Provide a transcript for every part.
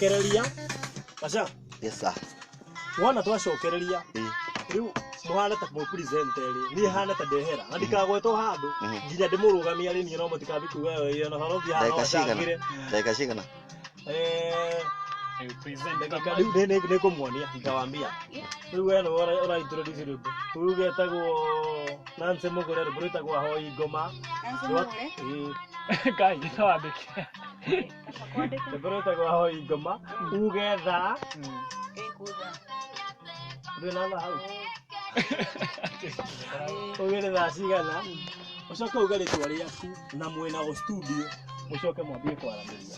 twacokereria Mashaa. Yes sir. Wana twacokereria riu muhana ta mu presenteri ni hana ta ndehera ndikagwetwo handu nginya ndimurugamia ri ni no mutikabi kuga yo na haro bia Daika shigana present kadu ne kumuonia ngawambia riu we no ora introduce riu riu getagwo Nancy Mugure riu getagwo ahoi ngoma kai Shabiks riu getagwo ahoi ngoma ugetha riu na hau ugetha cigana ucoke ugari twari aku na mwena o studio ucoke mwambie kwaranĩria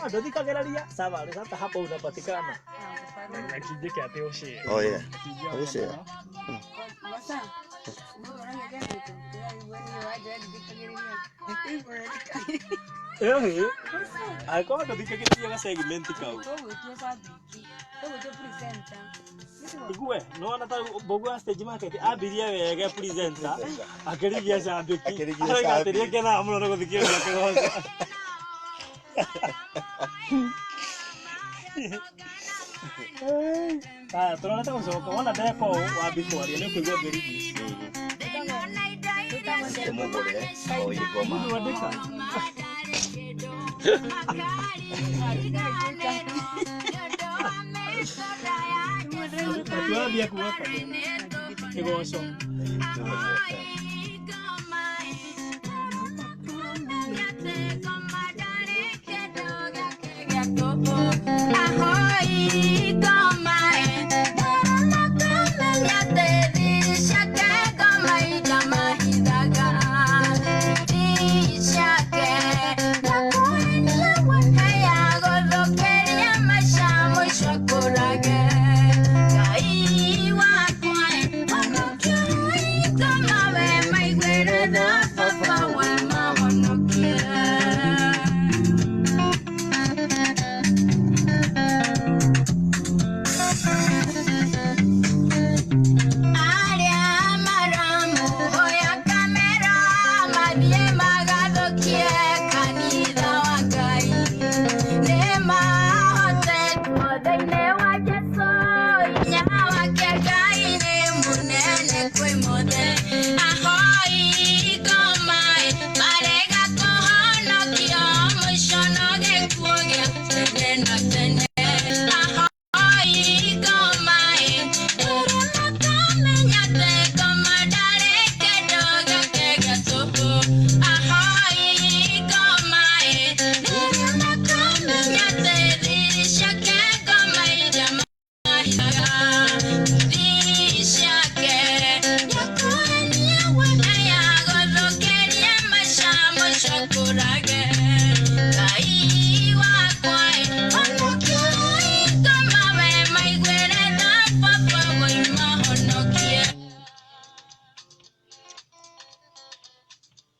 ndũthikagĩrĩria sawa rĩ sasa hapo unapatikana nakijike ate ushie oh yeah ushie Mashaa alikuwa ndũthikagĩrĩria ga segment kau Igwe, no na ta bogwa stage market abiria wega presenter akirigia Shabiks akirigia kena muno guthikiria kigoco tunaona gucoka wona ndeko wa bikwaria ni kuigwa ngerigi Mugure o igoma tuambia kuweka kigoco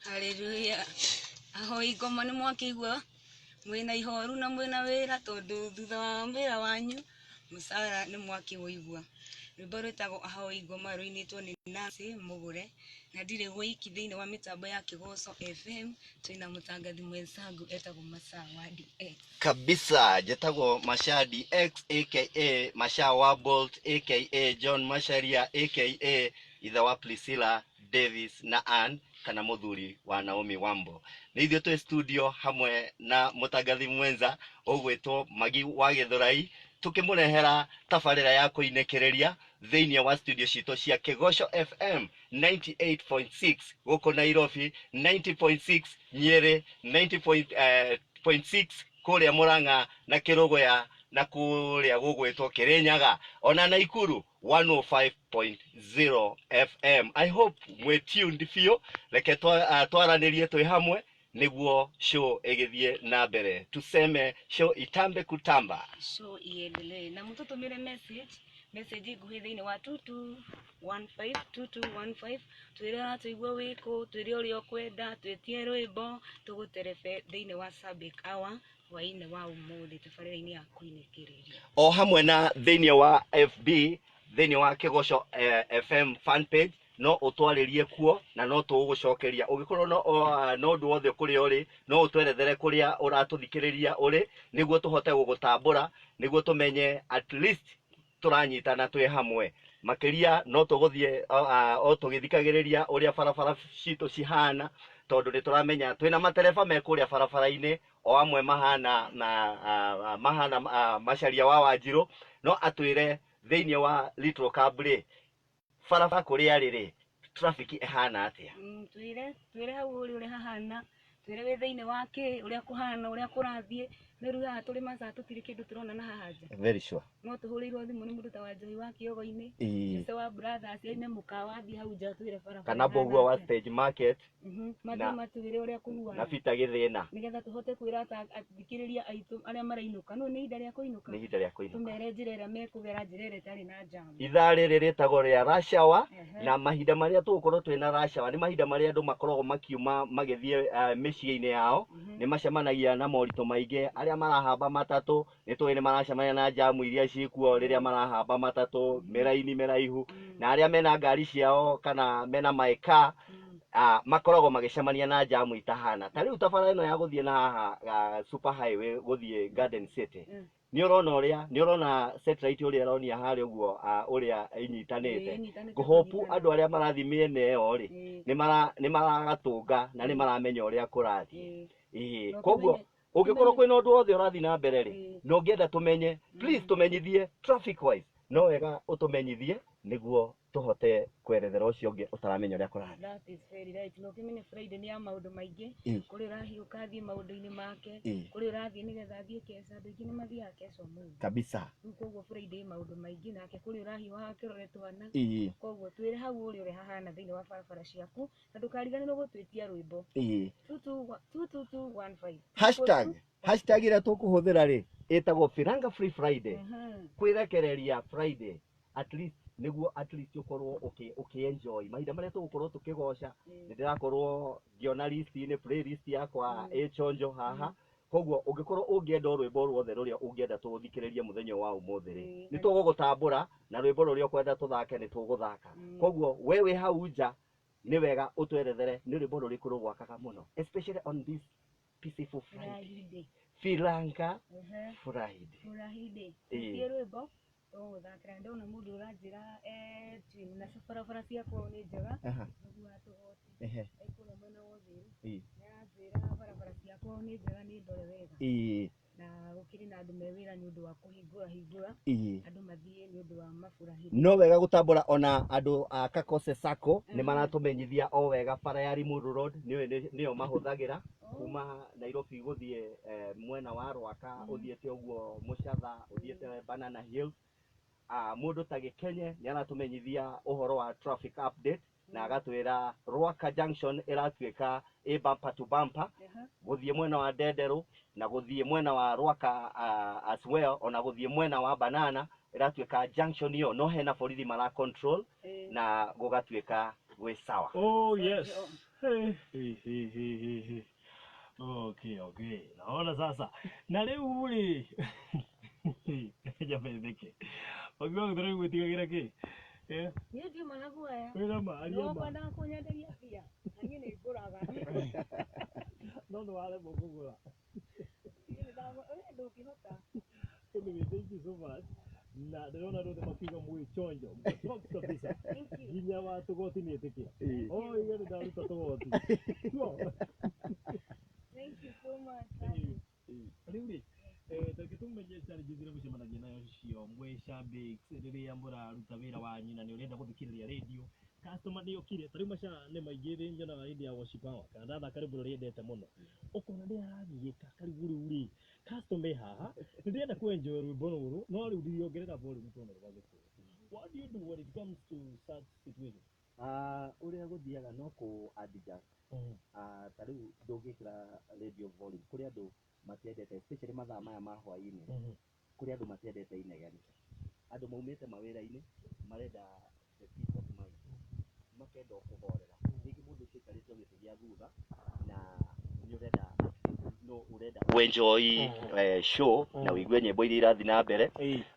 Hallelujah. Ahoi ngoma ni mwakigwa mwina ihoru na mwina wira tondu thutha wa wira wanyu musara ni mwakiwigwa rwimbo rwitagwo ahoi ngoma ruinitwo ni Nancy Mugure na ndire gwiki thiini wa mitambo ya Kigoco FM twina mutangathi mwensangu etagwo Mashaa wa DX kabisa jetagwo Mashaa DX aka Mashaa wa Bolt aka John Masharia aka ithe wa Priscilla Davis na Ann kana muthuri wa Naomi Wambo ni ithio twe studio hamwe na mutangathi mwenza ogwetwo Maggie wa Githurai tukimurehera tabarira ya kuinekereria thiini wa studio cito cia Kigoco FM 98.6 goko Nairobi 90.6 Nyeri 90.6 kuria Murang'a na Kirogoya na kuria gugwetwo Kirinyaga ona Naikuru 105.0 FM. I hope we tuned fio leke twaranirie twi hamwe niguo show egithie na mbere tuseme show itambe kutamba show iendelee na mututumire message nguhi thiini wa 2215 twira tuigwa wiko twiri uri okwenda twetie rwimbo tuguterebe thiini wa Shabiks hour waine wa umuthi tabarira-ini ya kuinekereria o hamwe na thiini wa FB thiini wa Kigoco FM fan page no utwaririe kuo na no tugucokeria ugikorwo no ndu wothe kuria uri no utwerethere kuria uratuthikiriria uri niguo tuhote gugutambura niguo tumenye at least turanyitana twi hamwe makiria no tuguthie o tugithikagiriria uria barabara citu cihana tondu ni turamenya twina matereba mekuria barabara-ini o amwe mahana na Macharia wa Wanjiru no atwire thiini wa Little Kabri barabara kuria riri traffic ihana atia twire hau uri hahana twire we thiini wake uria kuhana uria kurathie ni riu haha turi Mashaa tutire kindu turona na haha nja very sure no tuhurirwo thimu ni mundu ta wa Njoi wa Kiogo-ini ise wa brothers aime mukawa thi hau nja twire barabara kana boguo wa Stage Market na matwire uria kuhuana na bita githina nigetha tuhote kwira athikiriria aitu aria marainuka no ni ihinda ria kuinuka tumere njira ira mekugera njira ira itari na jam ithaa riri ritagwo ria rush hour na mahinda maria tugukorwo twina rush hour ni mahinda maria andu makoragwo makiuma magithie micii-ini yao ni macemanagia na morito maingi aria marahamba matatu ni twi ni maracemania na jamu iria cikuo riria marahamba matatu miraini miraihu na aria mena ngari ciao kana mena maeka makoragwo magicemania na jamu itahana ta riu tabara ino ya guthie na haha super highway guthie Garden City ni urona satellite uria ronia hari uguo uria inyitanite kuhopu andu aria marathi miene yo ri ni maragatunga na ni maramenya uria kurathie koguo ugikorwo kwina undu wothe urathi na mbere ri no ngienda tumenye please tumenyithie traffic wise no wega utumenyithie niguo tuhote kwerethera ucio ungi utaramenya uria kurathi that is very right no kimene Friday ni ya maundu maingi kuri urahi ukathie maundu-ini make kuri urathie nigetha athie kesa andu ingi ni mathiaga kesa mu kabisa koguo Friday maundu maingi nake kuri urahi wa kirore twana koguo twire hau uri hahana thiini wa barabara ciaku na ndukariganirwo gutwitia rwimbo 22215 hashtag ira tukuhuthira ri itagwo Firanga Free Friday kwirekereria Friday at least niguo at least ukorwo enjoy mahinda maria tugukorwo tukigoca ndirakorwo ngiona list-ini playlist yakwa chonjo haha koguo ungikorwo ungienda rwimbo ruothe ruria ungienda tuthikiririe muthenya wa umuthi ri ni tugugutambura na rwimbo ruria ukwenda tuthake ni tuguthaka koguo wewe hau nja ni wega utwerethere ni rwimbo ruriku rugwakaga muno especially on this peaceful Friday Firanga Friday rwimbo thakira ndona mundu uranjira twin na barabara ciakwa ni njega niguo atugote aikura mwena wothe yanjira barabara ciakwa ni njega ni ndore wega na gukiri na andu mewira ni undu wa kuhingura andu mathie ni undu wa mafura no wega gutambura ona andu a Kakose Sacco ni maratumenyithia o wega bara ya Limuru Road niyo mahuthagira kuma Nairobi guthie mwena wa Rwaka uthiete uguo Mushatha uthiete Banana Hills mundu ta Gikenye ni aratumenyithia uhoro wa traffic update na agatwira Rwaka Junction iratuika bumper to bumper guthie mwena wa Ndenderu na guthie mwena wa Rwaka as well ona guthie mwena wa Banana iratuika junction iyo no hena borithi mara control na gugatuika gwi sawa yes okay naona sasa na riu ri jametheke ogwa ndore gwitigagira ki ni ndio managu aya wira mari no kwenda kunyenderia pia nanyi ni nguraga no wale mukugura ni ndago ndu kihota thank you so much na ndona ndo makiga mwe chonjo box kabisa ginya wa tugoti ni tiki iga ndaruta tugoti thank you so much riuri tukitumenya cyane gizira mucemanagia nayo cio mwe Shabiks riria muraruta wira wanyu na ni urenda guthikiriria radio customer ni ukire tari Mashaa ni maingi ri njona hindi ya worship hour kana tha karibu riendete muno ukona ndi aragiika karibu riuri customer haha ndienda kuenjoy rwimbo ruru no riu ndiongerera volume tona rwagite what do you do when it comes to such situation uria guthiaga no ku adjust tariu ndungikira radio volume kuria andu matiendete especially mathaa maya ma hwaini kuria andu matiendete inegene andu maumite mawira-ini marenda the peace of mind makenda kuhorera ringi mundu ucikarite giti gia thutha na ni urenda no urenda enjoy show na wigue nyimbo iria irathi na mbere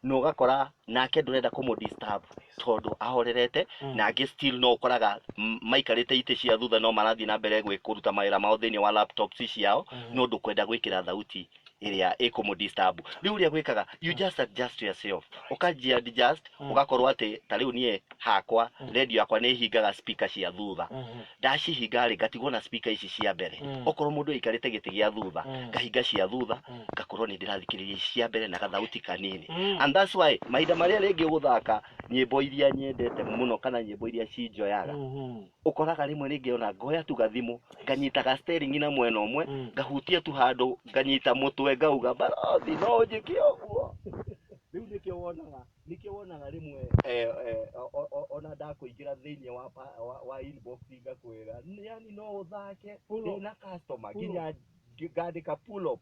no gakora nake ndurenda kumu disturb tondu ahorerete na angi still no koraga maikarite ite cia thutha no marathi na mbere gwikuruta mawira mao thini wa laptops ciao no ndukwenda gwikira thauti iria ikumu disturb riu ria gwikaga you just adjust yourself ukaji adjust ugakorwo ati tariu nie hakwa radio yakwa ni hingaga speaker cia thutha ndacihinga ri ngatigwo na speaker ici cia mbere okorwo mundu ikarite giti gia thutha ngahinga cia thutha ngakorwo ni ndirathikiriria cia mbere na gathauti kanini and that's why mahinda maria ringi guthaka nyimbo iria nyendete muno kana nyimbo iria cinjoyaga ukoraga rimwe ringi ona ngoya tu gathimu nganyita ga steering na mwena umwe ngahutia tu handu nganyita mutwe ngauga barothi no njike uguo riu nikio wonaga rimwe ona ndakuingira thiini wa inbox ngakwira yani no uthake na customer ginya ngandika pull up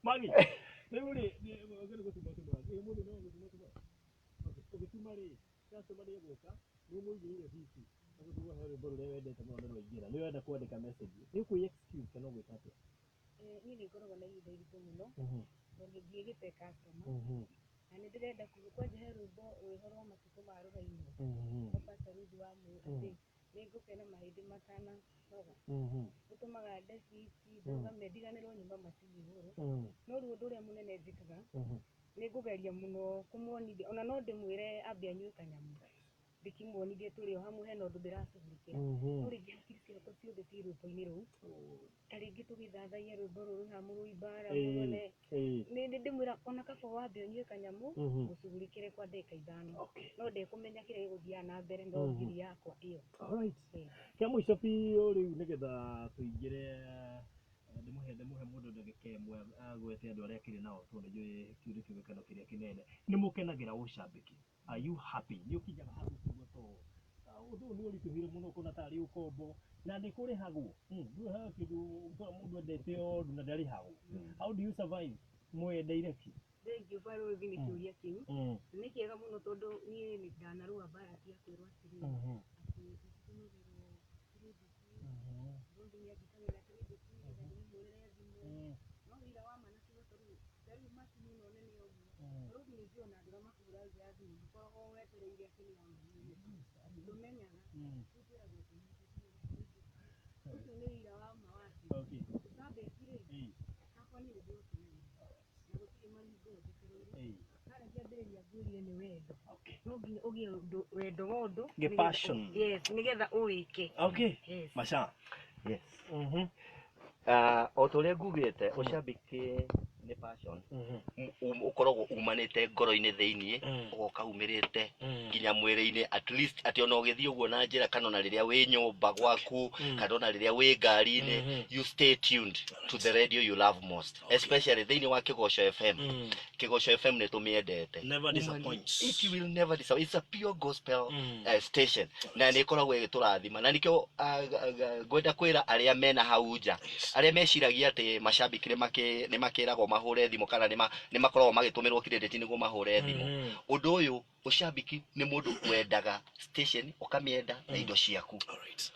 Maggie riu ri ngene gutuma mundu no gutuma ri customer ni guka ni muigire hihi ndio hero bora wendete mundu no ingira ni wenda kuandika message ni ku excuse kana gwikate ni ngoragwo na ihinda iritũ mũno tondũ ndiĩgĩte customer na nĩ ndĩrenda kwanjia he rwĩmbo rwĩhoro matukũ ma rũrainĩ ũpata rũthi wa mũndũ nĩ ngũkena mahĩndĩ matana noga gũtũmaga ndeciti ndũgame ndiganĩrwo nyumba macini igũrũ no rĩu ũndũ ũrĩa mũnene njĩkaga nĩ ngũgeria mũno kũmuonithia ona no ndĩmwĩre ambia anyue kanyamũ ndikimwonithie tũrĩ o hamwe hena ũndũ ndĩracugurĩkĩra no rĩngĩ hakiri ciakwa ciothe ciĩ rwĩmbo-inĩ rũu ta rĩngĩ tũgĩthathagia rwĩmbo rũrũ hamwe ibara mũnene nĩ ndĩmwĩra ona kaba wambia anyue kanyamũ mũcugurĩkĩre kwa ndagĩka 5 no ndekũmenya kĩrĩa gĩgũthiaga na mbere no ngiri yakwa ĩyo kĩa mũico biũ rĩu nĩgetha tũingĩre ndĩmuhe mũndũ ndagĩka ĩmwe agwete andũ arĩa kĩrĩ nao tondũ njũĩ kiugo kĩgĩkeno kĩrĩa kĩnene nĩ mũkenagĩra ũcambĩki are you happy nĩ ũkinyaga hau kugo ũndũ nĩ ũritũhire mũno kũna tarĩ ũkombo na nĩ kũrĩhagwo ndũrĩhaga kĩndũ mũndũ endete ũndũ na ndarĩhagwo how do you survive mwendeire ki thengiũ barũthi nĩ kĩũria kĩu nĩ kĩega mũno tondũ niĩ nĩ ndanarũa mbara cia kwĩrwo atĩrĩrĩ passion yes nigetha ũwĩke Mashaa yes otoria ngugite ucambĩki ni passion ukoragwo umanite ngoro-inĩ thĩinĩ ugoka umirite nginya mwĩrĩ-inĩ at least ati ona ũgĩthii ũguo na njĩra kana ona rĩrĩa wĩ nyũmba gwaku kana ona rĩrĩa wĩ ngari-inĩ you stay tuned to the radio you love most especially thĩinĩ wa Kĩgoco FM Kĩgoco FM nĩ tũmĩendete never disappoints it will never disappoint it's a pure gospel station na nĩ ĩkoragwo ĩgĩtũrathima na nĩkĩo ngwenda kwĩra arĩa mena hau nja arĩa meciragia atĩ macambĩki nĩ makĩragwo mahũre thimũ kana nĩ makoragwo magĩtũmĩrwo credit nĩguo mahũre thimũ ũndũ ũyũ ucambĩki nĩ mũndũ wendaga station ũkamĩenda na indo ciaku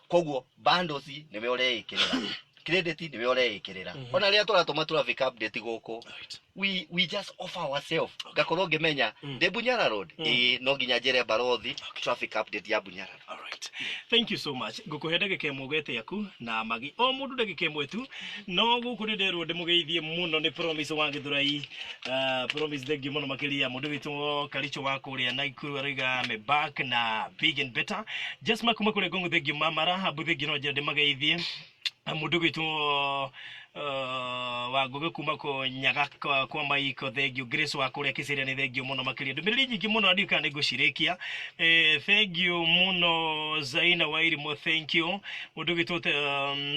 koguo bundles nĩwe ũreĩkĩrĩra credit nĩwe ũreĩkĩrĩra ona rĩrĩa tũratũma traffic update gũkũ we just offer ourselves ngakorwo ngĩmenya ndĩ Bunyara Road no nginya njĩre barothi traffic update ya Bunyara. Thank you so much ngũkũhe ndagĩka ĩmwe gwete yaku na Maggie o mũndũ ndagĩka ĩmwe tu no gũkũ nĩ nderwo ndĩmũgeithie mũno nĩ Promise wa Githurai Promise thengiũ mũno makĩria mũndũ witũ Karicho wa kũrĩa Naikuru arauga me back na big and better just makuma kũrĩa Ngong'o thengiũ mamara habu thengiũ no njĩra ndĩmageithie mũndũ witũ wa Ngũgĩ kuma ko nyaga kwa maiko thengiũ Grace wa kũrĩa Kĩcĩrĩa nĩ thengiũ mũno makĩria ndũmĩrĩri nyingĩ mũno ndiũka nĩ ngũcirĩkia thengiũ mũno Zaina wa Irimũ thank you mũndũ witũ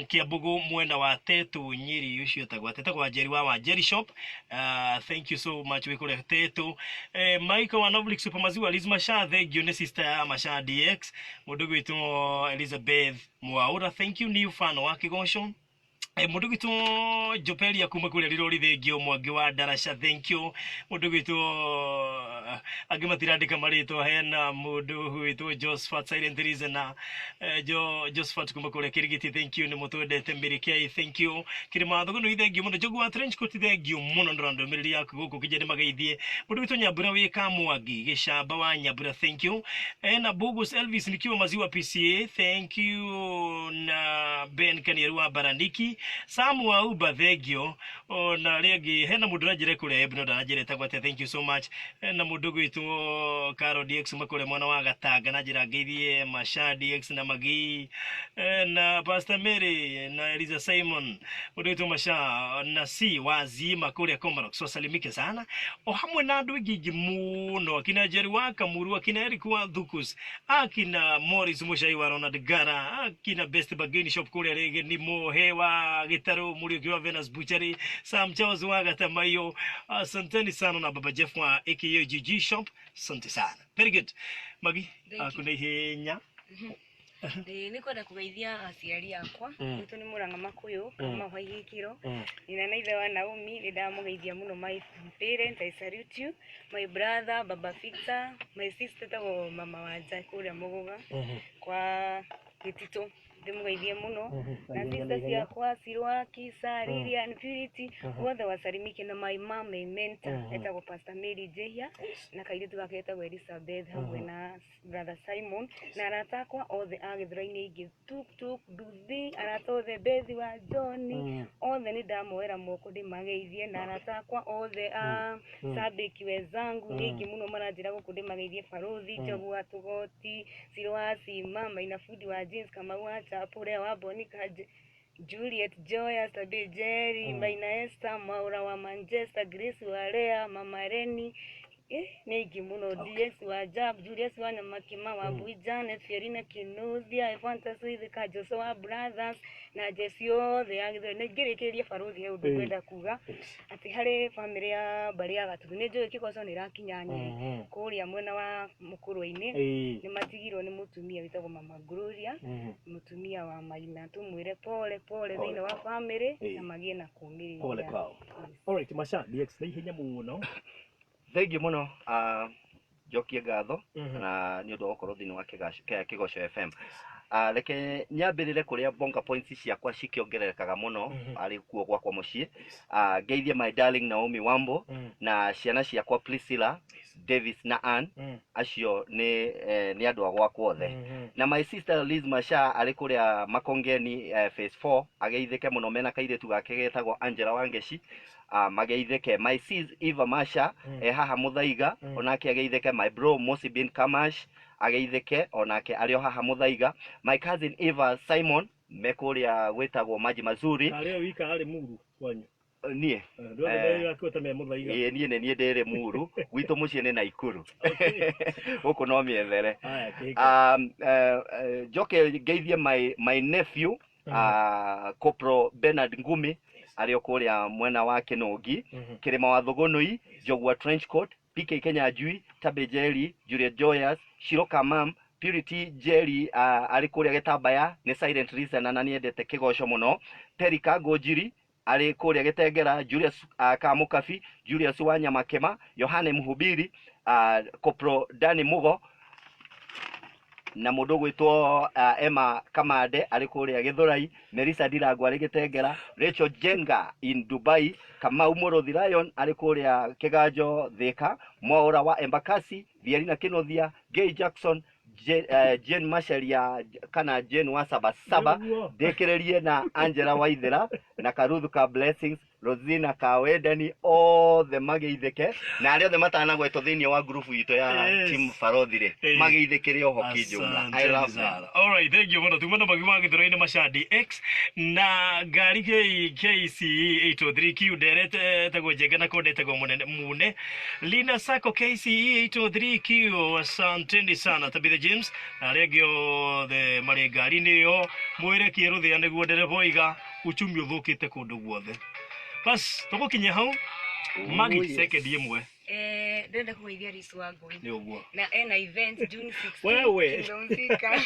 Kĩambugu mwena wa Tetu Nyeri ũcio tetagwa Njeri wa Njeri shop thank you so much wĩ kũrĩa Tetu Michael wa Novlik Supermaziwa Liz Mashaa thengiũ nĩ sister ya Mashaa DX mũndũ witũ Elizabeth Mwaura thank you new fan wa Kĩgoco mũndũ witũ Jopelia kuma kũrĩa Rirori thengiũ Mwangi wa Darasha thank you mũndũ witũ agimatirandika marito hena mundu huitwo Josephat Silent Reason na Josephat kuma kule Kirigiti. Thank you ni mutwendete mbirike. Thank you kirima thogo no thank you muno jogu wa trench coat. Thank you muno ndorando miriri yaku guku kijende magaithie mundu witwo Nyambura wi Kamwangi gicamba wa Nyambura. Thank you na Bogus Elvis nikiwa Maziwa PCA. Thank you na Ben Kaniru wa Barandiki Samu wa Uba. Thank you na regi hena mundu rajire kule Ebno rajire tagwate. Thank you so much na mundu gwitwo Karo DX makore mwana wa Gataga na jira geithie Mashaa DX na Maggie na Pastor Mary na Eliza Simon mundu gwitwo Mashaa na si wazima kule Komarok. So salimike sana o hamwe na andu ingi muno akina Jerry wa Kamuru akina Eric wa Dhukus akina Morris Mushai wa Ronald Gara akina Best Bargain Shop kule rege ni Mohewa Gitaro muri kwa Venus Butchery Sam Charles wa Gatamayo. Asanteni sana na Baba Jeff wa AKA GG Shop. Asante sana. Very good. Maggie akuna ihenya niko da kugeithia aciari akwa nitu ni Muranga Makuyu kama Hwaigikiro nina na ithe wa Naomi ni ndamugeithia muno. My parents, I salute you. My brother Baba Victor, my sister tago mama wa Jakuria Muguga kwa Gitito ndimugeithie muno na sister ciakwa Sirwa Kisariria and Purity wothe wasalimike na my mom my mentor etagwo Pastor Mary Jehia na kairitu gake etagwo Elizabeth hamwe na brother Simon na aratakwa othe a Githurai-ini ingi tuk Duthi aratothe Bethi wa John othe ni ndamoera moko ndimageithie na aratakwa othe a Shabiks wezangu ningi muno maranjira guku ndimageithie Barothi Njogu wa Tugoti Sirwa Mama ina Fudi wa Jeans kama wa Chapure wa Bonica Juliet Joya Sabi Jerry Maina Esther Maura wa Manchester Grace wa Lea Mama Reni Negi muno DS wa Jab Julius wa Nyamakima wa Buijane Fierina Kinuzia Evanta Suizi Kajoso wa Brothers na Jesio the Agithurai negerekeria Barothi he undu kwenda kuga ati hari family ya bari ya Gatuthu ni njoe kikoco ni rakinyani kuria mwena wa Mukurwa-ini ni matigirwo ni mutumia witagwo Mama Gloria mutumia wa Maina tumwire pole thine wa family na magie na kumirira pole kwao. Alright Mashaa DX ni ihenya muno. Thank you muno jokie gatho na ni undu okoro thini wa Kigoco FM. Leke nyambirire kuria bonga points ciakwa cikiongererekaga muno ari kuo gwakwa mucii. Geithie my darling Naomi Wambo na ciana ciakwa Priscilla Davis na Ann acio ni andu agwakwa othe na my sister Liz Mashaa ari kuria Makongeni phase 4 ageithike muno mena kairitu gake getagwo Angela Wangeci mageithike. My sis Eva Mashaa haha Muthaiga onake ageithike. My bro Mosi bin Kamash ageithike onake ari haha Muthaiga. My cousin Eva Simon mekuria gwetagwo Maji Mazuri ario wika ari muru kwanyu nie nie nie ndere muru gwitu mucie ni Naikuru guku no miethere. Joke geithie my nephew Kopro Bernard Ngumi ario kuria mwena wa Kinungi Kirima wa Thugunui Njogu wa Trench Coat PK Kenya Jui Tabe Jerry Juliet Joyas Shiroka Mam Purity Jerry ari kuria Gitambaya ni Silent Reason na niendete Kigoco muno. Terika Ngojiri ari kuria Gitengera Julius Kamukabi Julius wa Nyamakema Yohane Muhubiri Kopro Dani Mugo na mundu gwitwo Emma Kamande ari kuria Githurai Melissa Ndirangu ari Gitengera Rachel Jenga in Dubai Kamau Muruthi Lion ari kuria Kiganjo Thika Mwaura wa Embakasi Vierina Kinothia Gay Jackson Jane Masharia kana Jane wa Sabasaba dekererie na Angela Waithera na Karuthu ka Blessings Rosina Kawedani all the mageitheke na ario the matana gweto thini wa group ito ya team Barothi mageithekere hoki jumla. I love that. All right, thank you muno tumana Maggie Githurai Mashaa DX na gari KCE 803Q derete tagojega na kode tago mune Lina Sako KCE 803Q. Asanteni sana tabitha James na regio the mari gari niyo mwire kieru thia niguo nderevoiga uchumi uthukite kundu guothe. Bas tugukinye hau Maggie second imwe ndenda kugeithia Risu wa Ngui ni uguo na ena event June 16 wewe Ndomfika